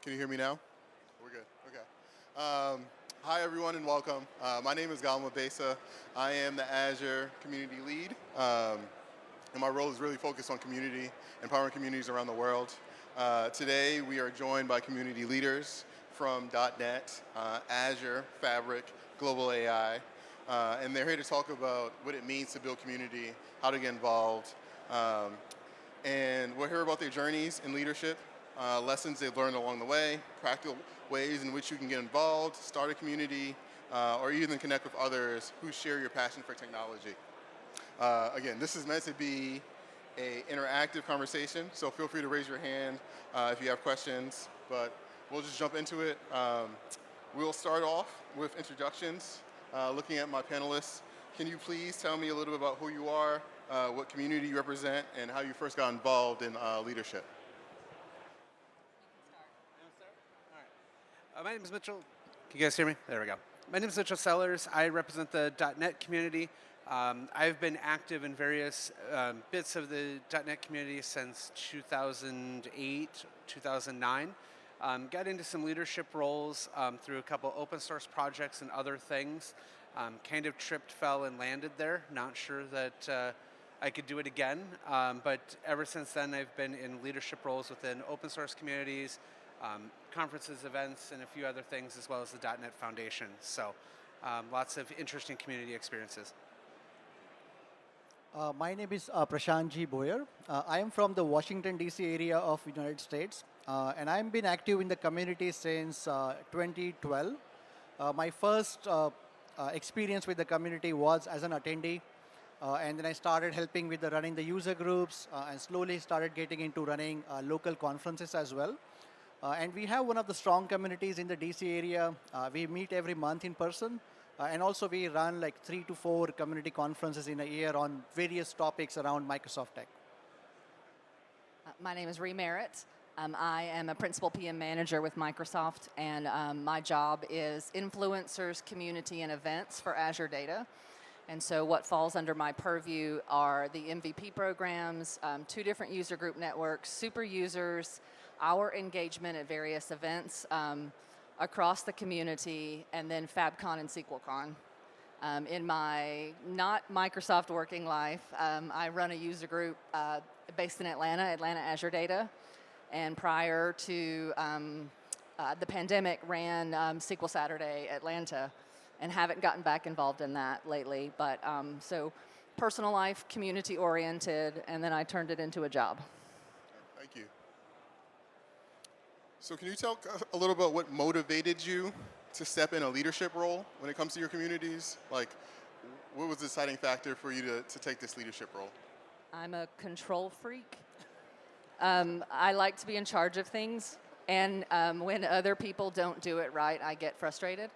Can you hear me now? We're good. Okay. Hi, everyone, and welcome. My name is 𝗦𝗽𝗀𝗀𝗀𝗀. I am the Azure community lead, and my role is really focused on community, empowering communities around the world. Today, we are joined by community leaders from .NET, Azure, Fabric, Global AI, and they're here to talk about what it means to build community, how to get involved, and we'll hear about their journeys in leadership, lessons they've learned along the way, practical ways in which you can get involved, start a community, or even connect with others who share your passion for technology. Again, this is meant to be an interactive conversation, so feel free to raise your hand if you have questions, but we'll just jump into it. We'll start off with introductions. Looking at my panelists, can you please tell me a little bit about who you are, what community you represent, and how you first got involved in leadership? My name is Mitchell. Can you guys hear me? There we go. My name is Mitchel Sellers. I represent the .NET community. I've been active in various bits of the .NET community since 2008, 2009. Got into some leadership roles through a couple open source projects and other things. Kind of tripped, fell, and landed there. Not sure that I could do it again. But ever since then, I've been in leadership roles within open source communities, conferences, events, and a few other things, as well as the .NET Foundation. So lots of interesting community experiences. My name is Prashant G Bhoyar. I am from the Washington, D.C. area of the United States, and I've been active in the community since 2012. My first experience with the community was as an attendee, and then I started helping with running the user groups, and slowly started getting into running local conferences as well. And we have one of the strong communities in the DC area. We meet every month in person. And also we run like 3 to 4 community conferences in a year on various topics around Microsoft tech. My name is Rie Merritt. I am a principal PM manager with Microsoft, and my job is influencers, community, and events for Azure Data. And so what falls under my purview are the MVP programs, 2 different user group networks, super users, our engagement at various events across the community, and then Fab Con and 𝗦𝗲𝗀𝗀𝗀𝗀. In my not Microsoft working life, I run a user group based in Atlanta Azure Data, and prior to the pandemic ran SQL Saturday Atlanta, and haven't gotten back involved in that lately. But so personal life, community oriented, and then I turned it into a job. Thank you. So can you tell a little about what motivated you to step in a leadership role when it comes to your communities? Like, what was the deciding factor for you to take this leadership role? I'm a control freak. I like to be in charge of things, and when other people don't do it right, I get frustrated.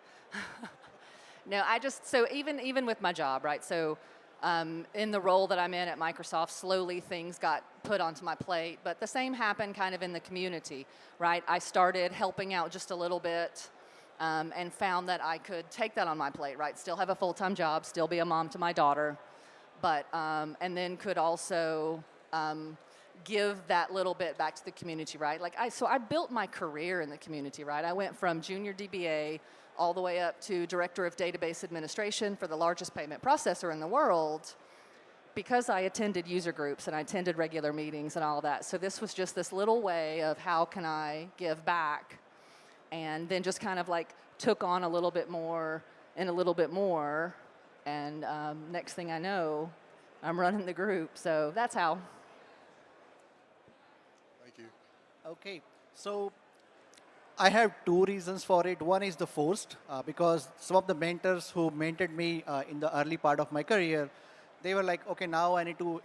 No, so even with my job, right? So in the role that I'm in at Microsoft, slowly things got put onto my plate, but the same happened kind of in the community, right? I started helping out just a little bit and found that I could take that on my plate, right? Still have a full-time job, still be a mom to my daughter, but and then could also give that little bit back to the community, right? So I built my career in the community, right? I went from junior DBA all the way up to Director of Database Administration for the largest payment processor in the world, because I attended user groups and I attended regular meetings and all that. So this was just this little way of how can I give back, and then just kind of like took on a little bit more and a little bit more, and next thing I know, I'm running the group. So that's how. Thank you. Okay, so I have 2 reasons for it. One is the forced, because some of the mentors who mentored me in the early part of my career, they were like, okay, now I need to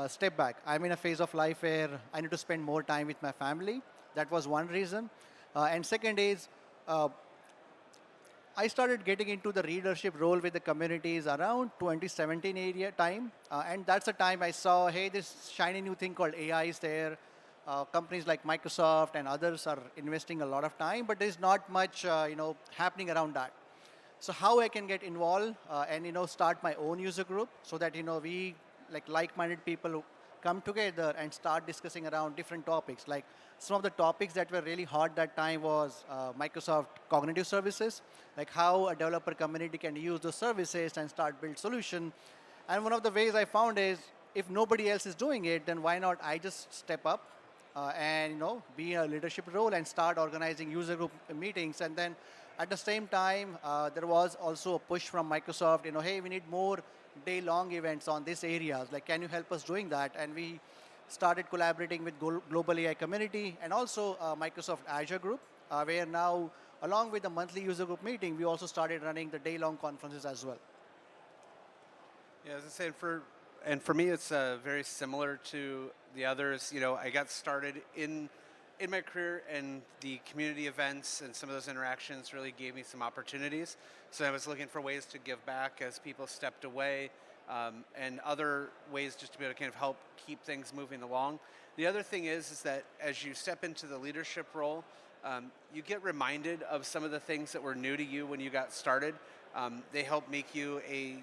step back. I'm in a phase of life where I need to spend more time with my family. That was one reason. And second is, I started getting into the leadership role with the communities around 2017 area time. And that's the time I saw, hey, this shiny new thing called AI is there. Companies like Microsoft and others are investing a lot of time, but there's not much happening around that. So how I can get involved and start my own user group so that we like-minded people come together and start discussing around different topics. Like some of the topics that were really hot that time was Microsoft Cognitive Services, like how a developer community can use those services and start build solution. And one of the ways I found is if nobody else is doing it, then why not I just step up and be in a leadership role and start organizing user group meetings. And then at the same time, there was also a push from Microsoft, hey, we need more day-long events on these areas. Like, can you help us doing that? And we started collaborating with Global AI Community and also Microsoft Azure Group, where now, along with the monthly user group meeting, we also started running the day-long conferences as well. Yeah, as I said, for me, it's very similar to the others. I got started in my career, and the community events and some of those interactions really gave me some opportunities. So I was looking for ways to give back as people stepped away, and other ways just to be able to kind of help keep things moving along. The other thing is that as you step into the leadership role, you get reminded of some of the things that were new to you when you got started. They help make you a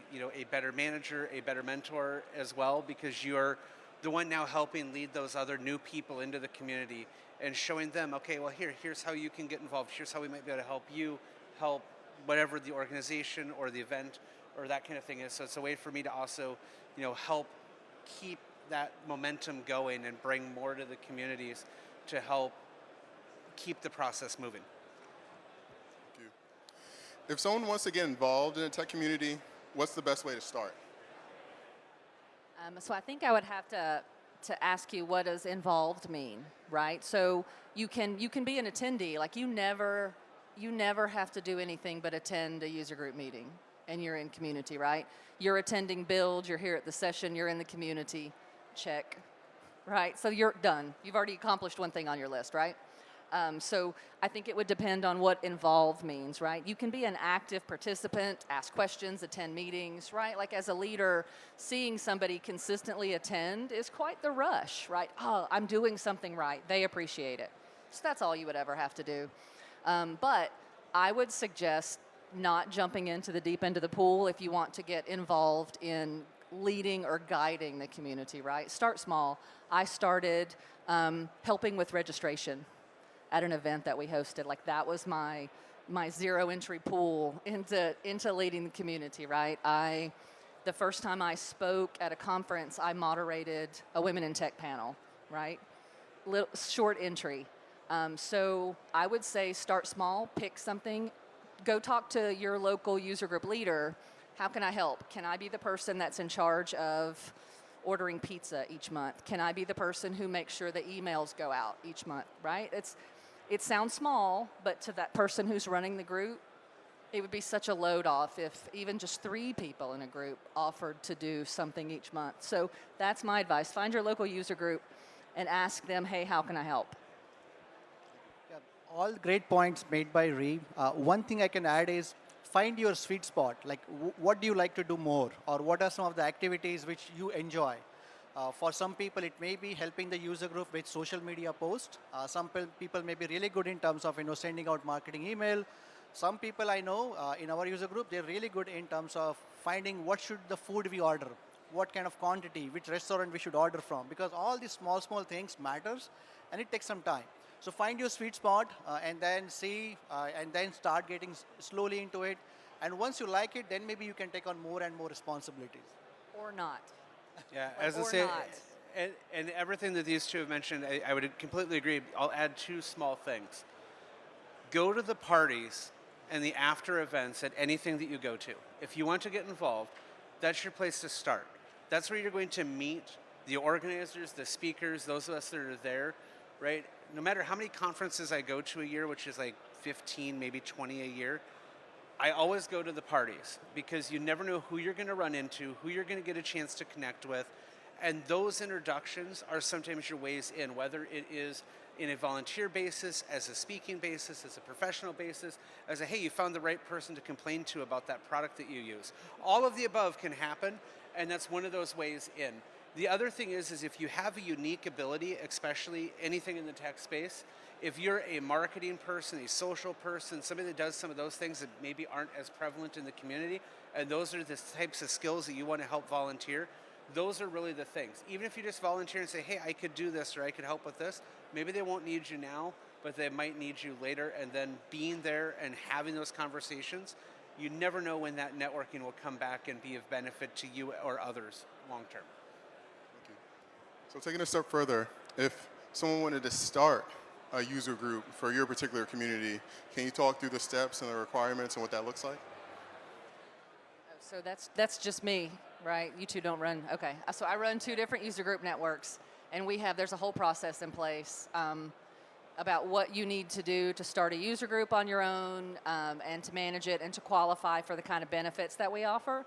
better manager, a better mentor as well, because you're the one now helping lead those other new people into the community and showing them, okay, well, here's how you can get involved. Here's how we might be able to help you help whatever the organization or the event or that kind of thing is. So it's a way for me to also, help keep that momentum going and bring more to the communities to help keep the process moving. Thank you. If someone wants to get involved in a tech community, what's the best way to start? So I think I would have to ask you, what does involved mean, right? So you can be an attendee, like you never have to do anything but attend a user group meeting, and you're in community, right? You're attending build, you're here at the session, you're in the community, check, right? So you're done. You've already accomplished one thing on your list, right? So I think it would depend on what involved means, right? You can be an active participant, ask questions, attend meetings, right? Like as a leader, seeing somebody consistently attend is quite the rush, right? Oh, I'm doing something right. They appreciate it. So that's all you would ever have to do. But I would suggest not jumping into the deep end of the pool if you want to get involved in leading or guiding the community, right? Start small. I started helping with registration at an event that we hosted. Like that was my zero entry pool into leading the community, right? The first time I spoke at a conference, I moderated a women in tech panel, right? Short entry. So I would say start small, pick something, go talk to your local user group leader. How can I help? Can I be the person that's in charge of ordering pizza each month? Can I be the person who makes sure the emails go out each month, right? It sounds small, but to that person who's running the group, it would be such a load off if even just 3 people in a group offered to do something each month. So that's my advice. Find your local user group and ask them, hey, how can I help? Yeah, all great points made by Rhee. One thing I can add is find your sweet spot. Like, what do you like to do more? Or what are some of the activities which you enjoy? For some people, it may be helping the user group with social media posts. Some people may be really good in terms of sending out marketing email. Some people I know in our user group, they're really good in terms of finding what should the food we order, what kind of quantity, which restaurant we should order from, because all these small things matters, and it takes some time. So find your sweet spot and then see, and then start getting slowly into it. And once you like it, then maybe you can take on more and more responsibilities. Or not. Yeah, as I say, and everything that these two have mentioned, I would completely agree. I'll add 2 small things. Go to the parties and the after events at anything that you go to. If you want to get involved, that's your place to start. That's where you're going to meet the organizers, the speakers, those of us that are there, right? No matter how many conferences I go to a year, which is like 15, maybe 20 a year, I always go to the parties because you never know who you're going to run into, who you're going to get a chance to connect with. And those introductions are sometimes your ways in, whether it is in a volunteer basis, as a speaking basis, as a professional basis, as a, hey, you found the right person to complain to about that product that you use. All of the above can happen, and that's one of those ways in. The other thing is if you have a unique ability, especially anything in the tech space, if you're a marketing person, a social person, somebody that does some of those things that maybe aren't as prevalent in the community, and those are the types of skills that you want to help volunteer, Those are really the things. Even if you just volunteer and say, hey, I could do this or I could help with this, maybe they won't need you now, but they might need you later. And then being there and having those conversations, you never know when that networking will come back and be of benefit to you or others long term. Thank you. So taking a step further, if someone wanted to start a user group for your particular community, can you talk through the steps and the requirements and what that looks like? So that's just me, right? You two don't run, okay. So I run 2 different user group networks, and there's a whole process in place about what you need to do to start a user group on your own and to manage it and to qualify for the kind of benefits that we offer.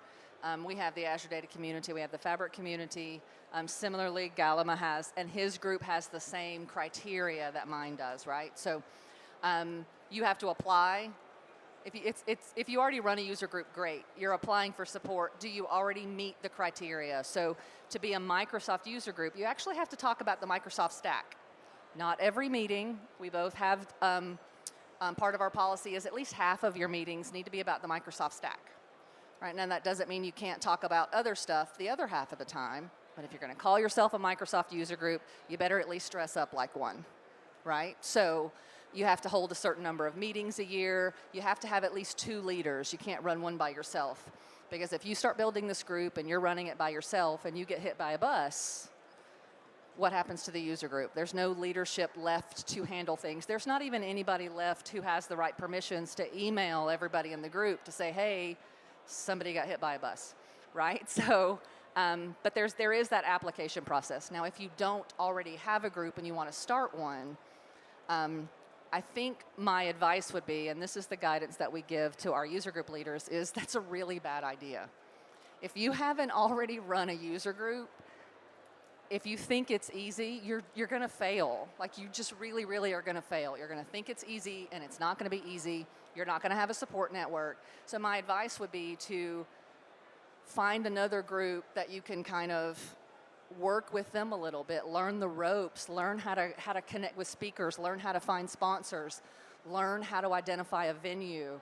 We have the Azure Data Community, we have the Fabric Community. Similarly, 𝗬𝗀𝗀𝗀 has, and his group has the same criteria that mine does, right? So you have to apply. If you already run a user group, great. You're applying for support. Do you already meet the criteria? So to be a Microsoft user group, you actually have to talk about the Microsoft stack. Not every meeting. We both have, part of our policy is at least half of your meetings need to be about the Microsoft stack. Right now, that doesn't mean you can't talk about other stuff the other half of the time, but if you're going to call yourself a Microsoft user group, you better at least dress up like one, right? So you have to hold a certain number of meetings a year. You have to have at least 2 leaders. You can't run one by yourself. Because if you start building this group and you're running it by yourself and you get hit by a bus, what happens to the user group? There's no leadership left to handle things. There's not even anybody left who has the right permissions to email everybody in the group to say, hey, somebody got hit by a bus, right? So, but there is that application process. Now, if you don't already have a group and you want to start one, I think my advice would be, and this is the guidance that we give to our user group leaders, is that's a really bad idea. If you haven't already run a user group, if you think it's easy, you're going to fail. Like, you just really, really are going to fail. You're going to think it's easy, and it's not going to be easy. You're not going to have a support network. So my advice would be to find another group that you can kind of work with them a little bit, learn the ropes, learn how to connect with speakers, learn how to find sponsors, learn how to identify a venue.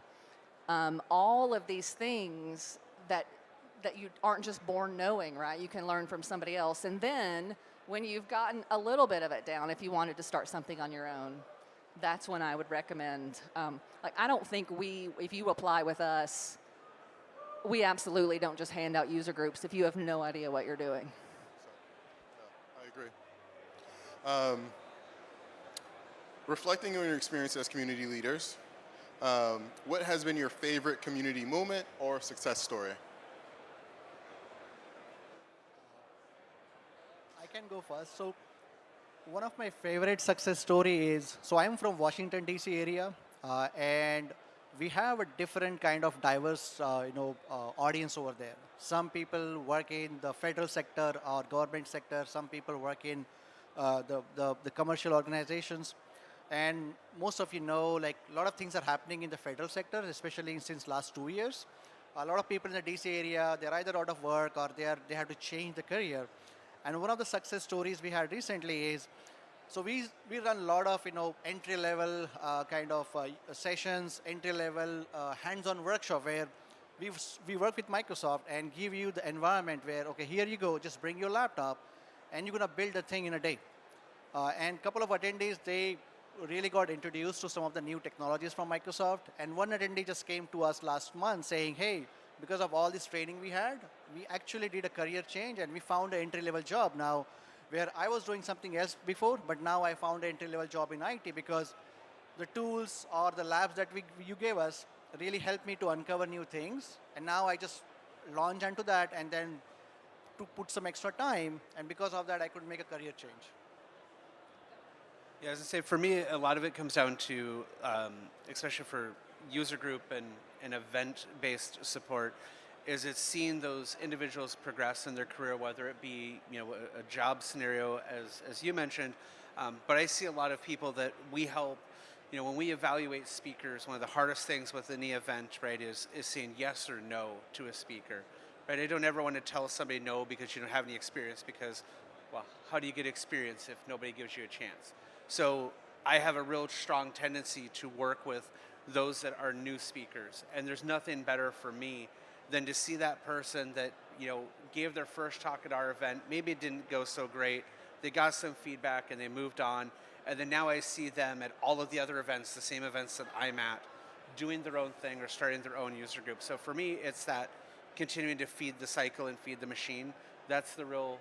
All of these things that you aren't just born knowing, right? You can learn from somebody else. And then when you've gotten a little bit of it down, if you wanted to start something on your own, that's when I would recommend. Like, I don't think if you apply with us, we absolutely don't just hand out user groups if you have no idea what you're doing. I agree. Reflecting on your experience as community leaders, what has been your favorite community moment or success story? I can go first. So one of my favorite success story is, so I'm from Washington, D.C. area, and we have a different kind of diverse audience over there. Some people work in the federal sector or government sector. Some people work in the commercial organizations. And most of you know, like, a lot of things are happening in the federal sector, especially since last 2 years. A lot of people in the DC area, they're either out of work or they have to change the career. And one of the success stories we had recently is, so we run a lot of entry-level sessions, entry-level hands-on workshop where we work with Microsoft and give you the environment where, okay, here you go, just bring your laptop and you're going to build a thing in a day. And a couple of attendees, they really got introduced to some of the new technologies from Microsoft. And one attendee just came to us last month saying, hey, because of all this training we had, we actually did a career change and we found an entry-level job now where I was doing something else before, but now I found an entry-level job in IT because the tools or the labs that you gave us really helped me to uncover new things. And now I just launch into that and then to put some extra time. And because of that, I could make a career change. Yeah, as I say, for me, a lot of it comes down to, especially for user group and event-based support, is it's seeing those individuals progress in their career, whether it be a job scenario, as you mentioned, but I see a lot of people that we help. When we evaluate speakers, one of the hardest things with any event, right, is saying yes or no to a speaker, right? I don't ever want to tell somebody no because you don't have any experience, because, well, how do you get experience if nobody gives you a chance? So I have a real strong tendency to work with those that are new speakers, and there's nothing better for me than to see that person that gave their first talk at our event. Maybe it didn't go so great. They got some feedback and they moved on. And then now I see them at all of the other events, the same events that I'm at, doing their own thing or starting their own user group. So for me, it's that continuing to feed the cycle and feed the machine. That's the real,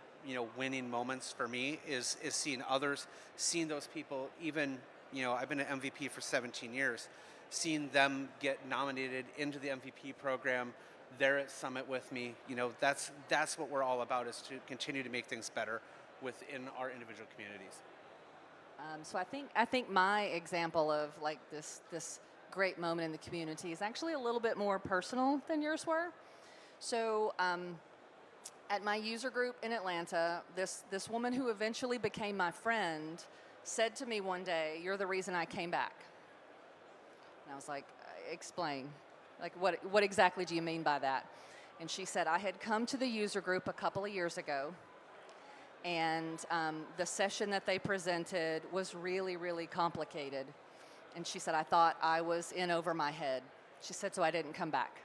winning moments for me is seeing others, seeing those people. Even, I've been an MVP for 17 years, seeing them get nominated into the MVP program. They're at Summit with me. That's what we're all about, is to continue to make things better within our individual communities. So I think my example of like this great moment in the community is actually a little bit more personal than yours were. So at my user group in Atlanta, this woman who eventually became my friend said to me one day, "You're the reason I came back." And I was like, "Explain. Like, what exactly do you mean by that?" And she said, "I had come to the user group a couple of years ago, and the session that they presented was really, really complicated." And she said, "I thought I was in over my head." She said, "So I didn't come back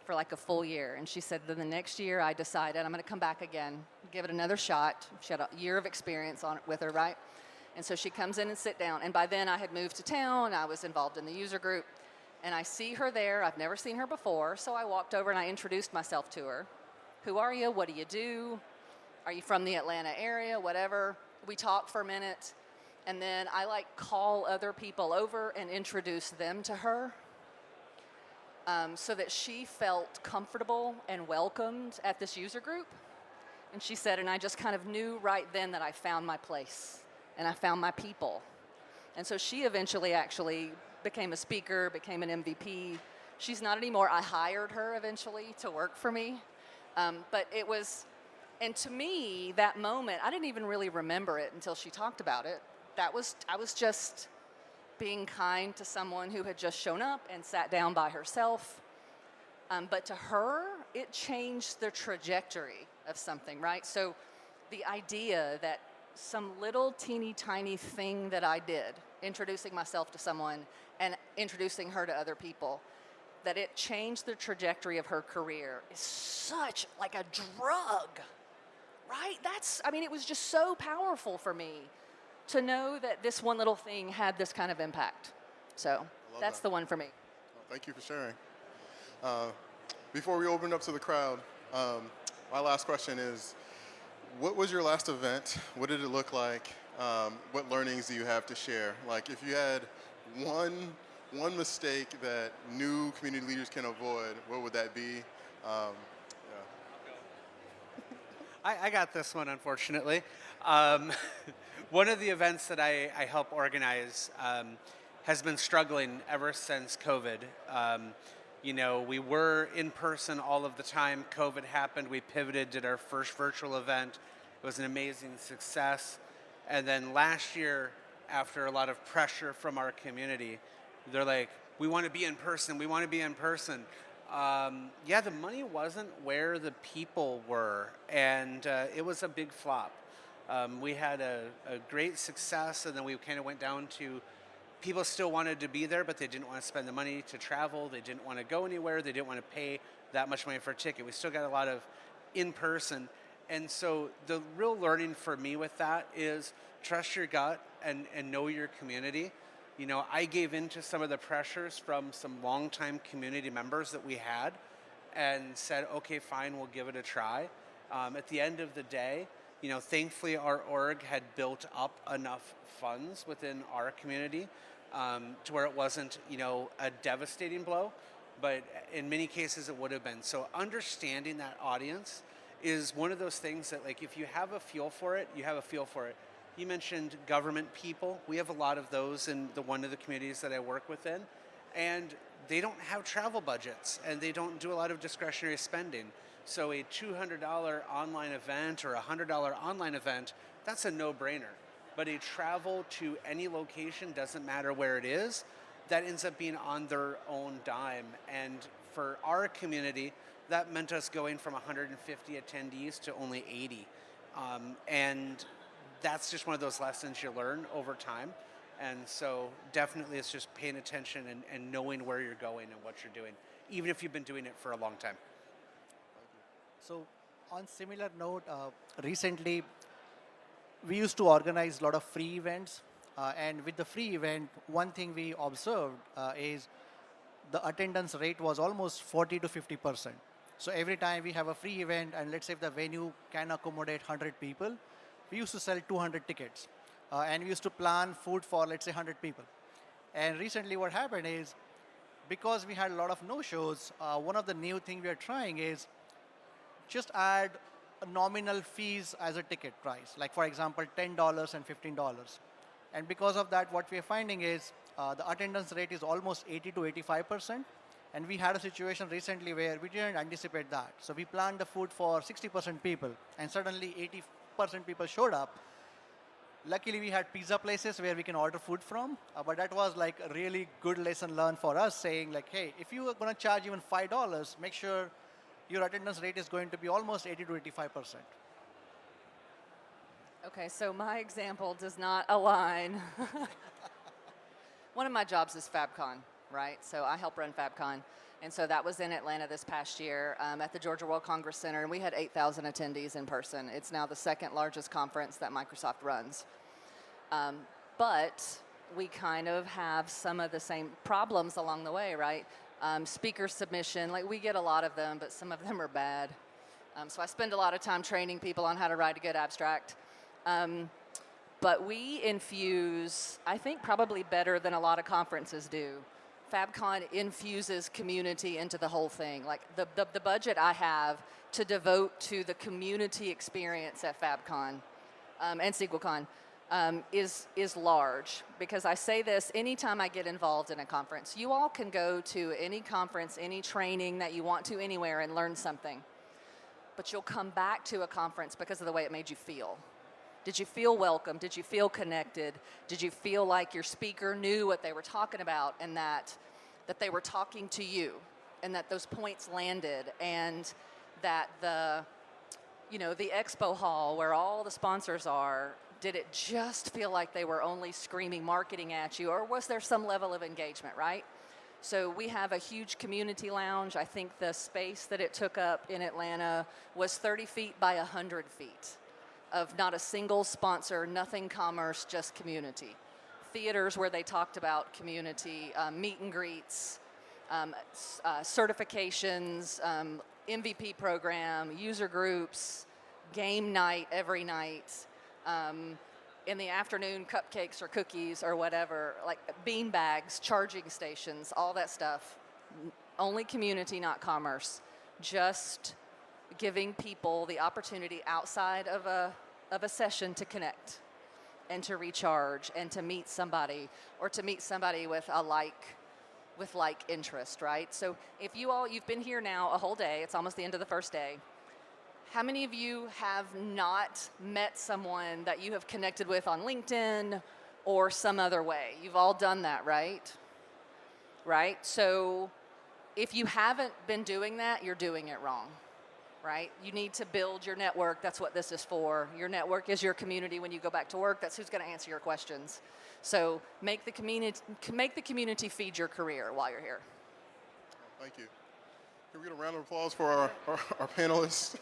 for like a full year." And she said, "Then the next year I decided I'm going to come back again, give it another shot." She had a year of experience on it with her, right? And so she comes in and sit down. And by then I had moved to town. I was involved in the user group. And I see her there. I've never seen her before. So I walked over and I introduced myself to her. "Who are you? What do you do? Are you from the Atlanta area?" Whatever. We talked for a minute. And then I call other people over and introduce them to her, so that she felt comfortable and welcomed at this user group. And she said, and I just kind of knew right then that I found my place and I found my people. And so she eventually actually became a speaker, became an MVP. She's not anymore. I hired her eventually to work for me. But it was, and to me, that moment, I didn't even really remember it until she talked about it. I was just being kind to someone who had just shown up and sat down by herself. But to her, it changed the trajectory of something, right? So the idea that some little teeny tiny thing that I did, introducing myself to someone and introducing her to other people, that it changed the trajectory of her career is such like a drug, right? It was just so powerful for me to know that this one little thing had this kind of impact. So that's the one for me. Thank you for sharing. Before we open up to the crowd, my last question is, what was your last event? What did it look like? What learnings do you have to share? Like, if you had one mistake that new community leaders can avoid, what would that be? I got this one, unfortunately. One of the events that I help organize has been struggling ever since COVID. We were in person all of the time. COVID happened. We pivoted, did our first virtual event. It was an amazing success. And then last year, after a lot of pressure from our community, they're like, "We want to be in person. We want to be in person." The money wasn't where the people were, and it was a big flop. We had a great success, and then we kind of went down to people still wanted to be there, but they didn't want to spend the money to travel. They didn't want to go anywhere. They didn't want to pay that much money for a ticket. We still got a lot of in-person. And so the real learning for me with that is trust your gut and know your community. I gave into some of the pressures from some longtime community members that we had and said, okay, fine, we'll give it a try. At the end of the day, thankfully our org had built up enough funds within our community to where it wasn't, a devastating blow, but in many cases it would have been. So understanding that audience is one of those things that, if you have a feel for it, you have a feel for it. You mentioned government people. We have a lot of those in one of the communities that I work within, and they don't have travel budgets, and they don't do a lot of discretionary spending. So a $200 online event or a $100 online event, that's a no-brainer. But a travel to any location, doesn't matter where it is, that ends up being on their own dime. And for our community, that meant us going from 150 attendees to only 80. And that's just one of those lessons you learn over time. And so definitely it's just paying attention and knowing where you're going and what you're doing, even if you've been doing it for a long time. So On similar note, recently we used to organize a lot of free events, and with the free event, one thing we observed is the attendance rate was almost 40 to 50%. So every time we have a free event, and let's say if the venue can accommodate 100 people, we used to sell 200 tickets, and we used to plan food for, let's say, 100 people. And recently what happened is, because we had a lot of no-shows, one of the new things we are trying is just add a nominal fees as a ticket price, like for example, $10 and $15. And because of that, what we are finding is the attendance rate is almost 80 to 85%. And we had a situation recently where we didn't anticipate that. So we planned the food for 60% people, and suddenly 80% people showed up. Luckily, we had pizza places where we can order food from, but that was like a really good lesson learned for us, saying like, hey, if you are going to charge even $5, make sure your attendance rate is going to be almost 80 to 85%. Okay, so my example does not align. One of my jobs is Fab Con, right? So I help run Fab Con. And so that was in Atlanta this past year at the Georgia World Congress Center, and we had 8,000 attendees in person. It's now the second largest conference that Microsoft runs. But we kind of have some of the same problems along the way, right? Speaker submission, like we get a lot of them, but some of them are bad. So I spend a lot of time training people on how to write a good abstract. But we infuse, I think probably better than a lot of conferences do. FabCon infuses community into the whole thing. Like the budget I have to devote to the community experience at FabCon and SQLCon is large, because I say this anytime I get involved in a conference. You all can go to any conference, any training that you want to anywhere and learn something. But you'll come back to a conference because of the way it made you feel. Did you feel welcome? Did you feel connected? Did you feel like your speaker knew what they were talking about, and that they were talking to you, and that those points landed, and that the expo hall where all the sponsors are, did it just feel like they were only screaming marketing at you, or was there some level of engagement, right? So we have a huge community lounge. I think the space that it took up in Atlanta was 30 feet by 100 feet. Of not a single sponsor, nothing commerce, just community. Theaters where they talked about community, meet and greets, certifications, MVP program, user groups, game night every night. In the afternoon, cupcakes or cookies or whatever, like bean bags, charging stations, all that stuff. Only community, not commerce. Just giving people the opportunity outside of a session to connect and to recharge and to meet somebody, or to meet somebody with like interest, right? So if you've been here now a whole day, it's almost the end of the first day. How many of you have not met someone that you have connected with on LinkedIn or some other way? You've all done that, right? Right? So if you haven't been doing that, you're doing it wrong. Right? You need to build your network. That's what this is for. Your network is your community. When you go back to work, that's who's going to answer your questions. So make the community feed your career while you're here. Thank you. Can we get a round of applause for our panelists?